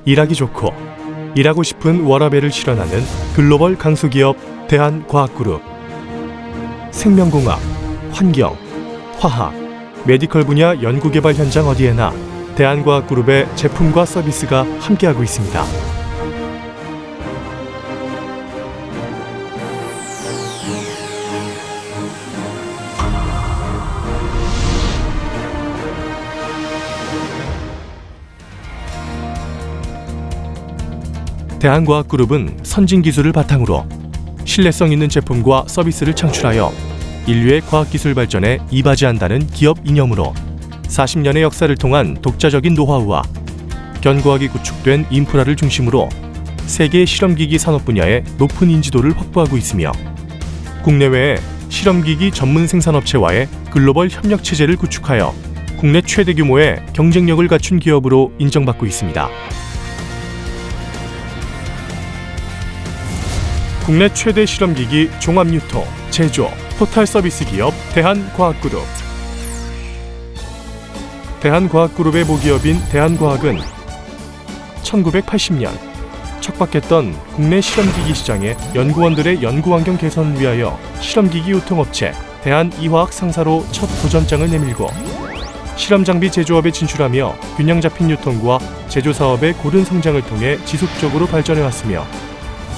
일하기 좋고 일하고 싶은 워라밸을 실현하는 글로벌 강소기업 대한과학그룹. 생명공학, 환경, 화학, 메디컬 분야 연구개발 현장 어디에나 대한과학그룹의 제품과 서비스가 함께하고 있습니다. 대한과학그룹은 선진 기술을 바탕으로 신뢰성 있는 제품과 서비스를 창출하여 인류의 과학기술 발전에 이바지한다는 기업 이념으로 40년의 역사를 통한 독자적인 노하우와 견고하게 구축된 인프라를 중심으로 세계 실험기기 산업 분야의 높은 인지도를 확보하고 있으며 국내외의 실험기기 전문 생산업체와의 글로벌 협력 체제를 구축하여 국내 최대 규모의 경쟁력을 갖춘 기업으로 인정받고 있습니다. 국내 최대 실험기기 종합유통, 제조, 토탈 서비스 기업 대한과학그룹. 대한과학그룹의 모기업인 대한과학은 1980년 척박했던 국내 실험기기 시장의 연구원들의 연구환경 개선을 위하여 실험기기 유통업체 대한이화학 상사로 첫 도전장을 내밀고 실험장비 제조업에 진출하며 균형 잡힌 유통과 제조사업의 고른 성장을 통해 지속적으로 발전해왔으며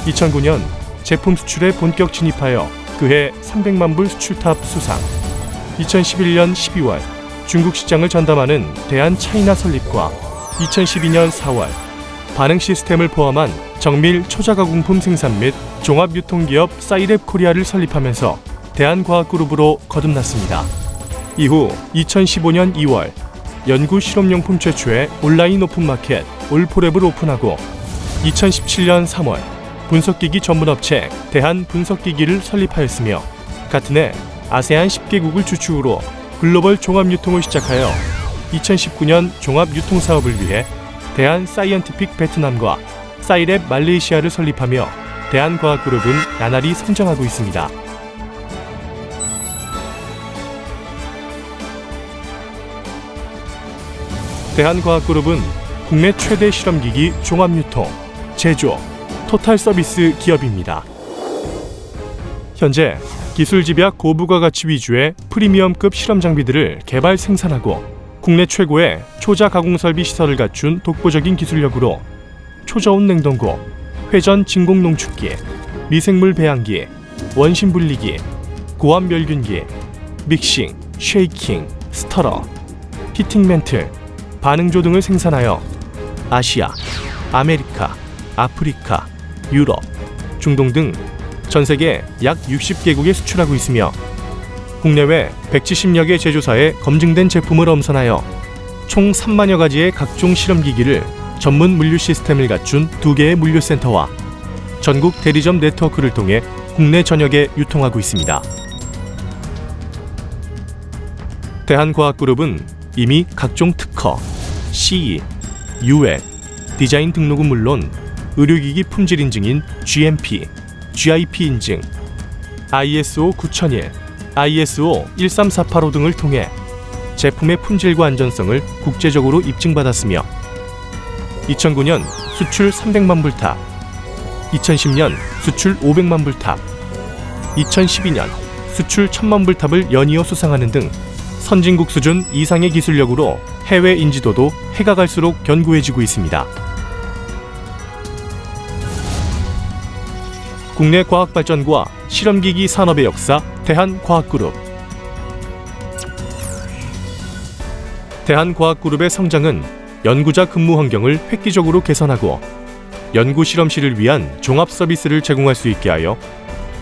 2009년 제품 수출에 본격 진입하여 그해 300만 불 수출탑 수상, 2011년 12월 중국 시장을 전담하는 대한차이나 설립과 2012년 4월 반응 시스템을 포함한 정밀 초자가공품 생산 및 종합유통기업 사이랩 코리아를 설립하면서 대한과학그룹으로 거듭났습니다. 이후 2015년 2월 연구 실험용품 최초의 온라인 오픈마켓 올포랩을 오픈하고 2017년 3월 분석기기 전문업체 대한분석기기를 설립하였으며 같은 해 아세안 10개국을 주축으로 글로벌 종합유통을 시작하여 2019년 종합유통사업을 위해 대한사이언티픽 베트남과 사이랩 말레이시아를 설립하며 대한과학그룹은 나날이 성장하고 있습니다. 대한과학그룹은 국내 최대 실험기기 종합유통, 제조, 토탈 서비스 기업입니다. 현재 기술 집약 고부가가치 위주의 프리미엄급 실험 장비들을 개발 생산하고 국내 최고의 초자 가공 설비 시설을 갖춘 독보적인 기술력으로 초저온 냉동고, 회전 진공 농축기, 미생물 배양기, 원심 분리기, 고압 멸균기, 믹싱, 쉐이킹, 스터러, 히팅 멘틀, 반응조 등을 생산하여 아시아, 아메리카, 아프리카, 유럽, 중동 등 전 세계 약 60개국에 수출하고 있으며 국내외 170여 개 제조사에 검증된 제품을 엄선하여 총 3만여 가지의 각종 실험기기를 전문 물류 시스템을 갖춘 2개의 물류센터와 전국 대리점 네트워크를 통해 국내 전역에 유통하고 있습니다. 대한과학그룹은 이미 각종 특허, CE, UL, 디자인 등록은 물론 의료기기 품질 인증인 GMP, GIP 인증, ISO 9001, ISO 13485 등을 통해 제품의 품질과 안전성을 국제적으로 입증받았으며 2009년 수출 300만 불탑, 2010년 수출 500만 불탑, 2012년 수출 1000만 불탑을 연이어 수상하는 등 선진국 수준 이상의 기술력으로 해외 인지도도 해가 갈수록 견고해지고 있습니다. 국내 과학 발전과 실험기기 산업의 역사 대한과학그룹. 대한과학그룹의 성장은 연구자 근무 환경을 획기적으로 개선하고 연구 실험실을 위한 종합 서비스를 제공할 수 있게 하여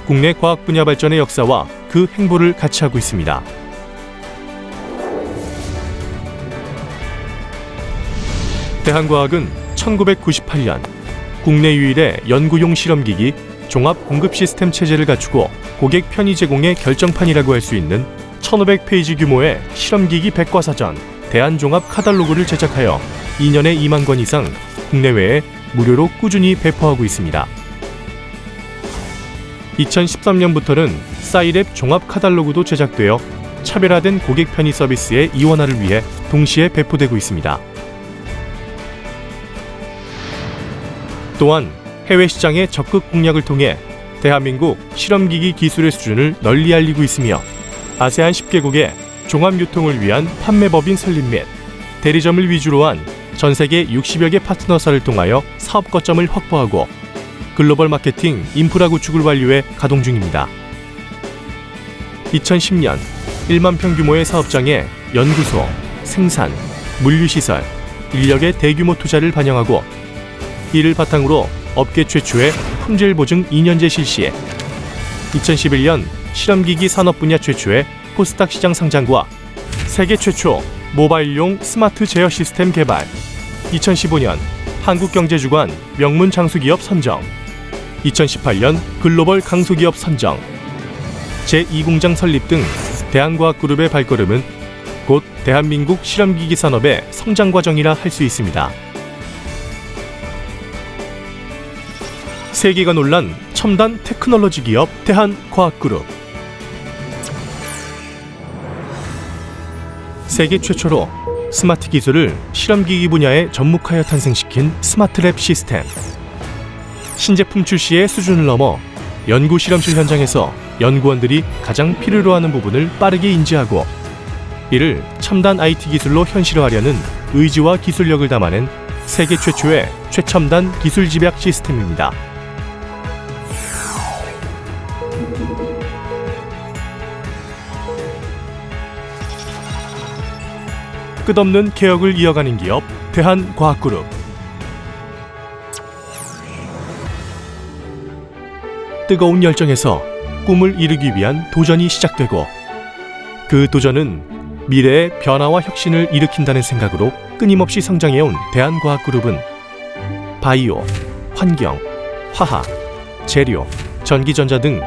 국내 과학 분야 발전의 역사와 그 행보를 같이 하고 있습니다. 대한과학은 1998년 국내 유일의 연구용 실험기기 종합 공급 시스템 체제를 갖추고 고객 편의 제공의 결정판이라고 할 수 있는 1500페이지 규모의 실험기기 백과사전 대한종합 카탈로그를 제작하여 2년에 2만 권 이상 국내외에 무료로 꾸준히 배포하고 있습니다. 2013년부터는 사이랩 종합 카탈로그도 제작되어 차별화된 고객 편의 서비스의 이원화를 위해 동시에 배포되고 있습니다. 또한 해외 시장의 적극 공략을 통해 대한민국 실험기기 기술의 수준을 널리 알리고 있으며 아세안 10개국의 종합 유통을 위한 판매법인 설립 및 대리점을 위주로 한 전 세계 60여 개 파트너사를 통하여 사업 거점을 확보하고 글로벌 마케팅 인프라 구축을 완료해 가동 중입니다. 2010년 1만 평 규모의 사업장에 연구소, 생산, 물류시설, 인력의 대규모 투자를 반영하고 이를 바탕으로 업계 최초의 품질 보증 2년제 실시에 2011년 실험기기 산업 분야 최초의 코스닥 시장 상장과 세계 최초 모바일용 스마트 제어 시스템 개발, 2015년 한국경제주간 명문 장수기업 선정, 2018년 글로벌 강소기업 선정, 제2공장 설립 등 대한과학그룹의 발걸음은 곧 대한민국 실험기기 산업의 성장 과정이라 할 수 있습니다. 세계가 놀란 첨단 테크놀로지 기업 대한과학그룹. 세계 최초로 스마트 기술을 실험기기 분야에 접목하여 탄생시킨 스마트랩 시스템. 신제품 출시의 수준을 넘어 연구 실험실 현장에서 연구원들이 가장 필요로 하는 부분을 빠르게 인지하고 이를 첨단 IT 기술로 현실화하려는 의지와 기술력을 담아낸 세계 최초의 최첨단 기술 집약 시스템입니다. 끝없는 개혁을 이어가는 기업 대한과학그룹. 뜨거운 열정에서 꿈을 이루기 위한 도전이 시작되고 그 도전은 미래의 변화와 혁신을 일으킨다는 생각으로 끊임없이 성장해온 대한과학그룹은 바이오, 환경, 화학, 재료, 전기전자 등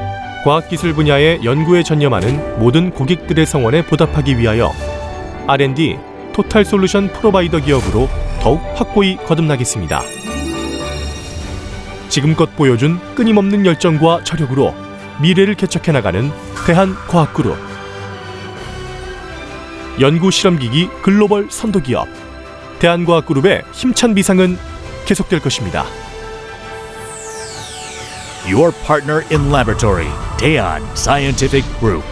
과학기술 분야의 연구에 전념하는 모든 고객들의 성원에 보답하기 위하여 R&D 토탈 솔루션 프로바이더 기업으로 더욱 확고히 거듭나겠습니다. 지금껏 보여준 끊임없는 열정과 저력으로 미래를 개척해 나가는 대한과학그룹. 연구실험기기 글로벌 선도기업 대한과학그룹의 힘찬 비상은 계속될 것입니다. Your partner in laboratory, Daeon Scientific Group.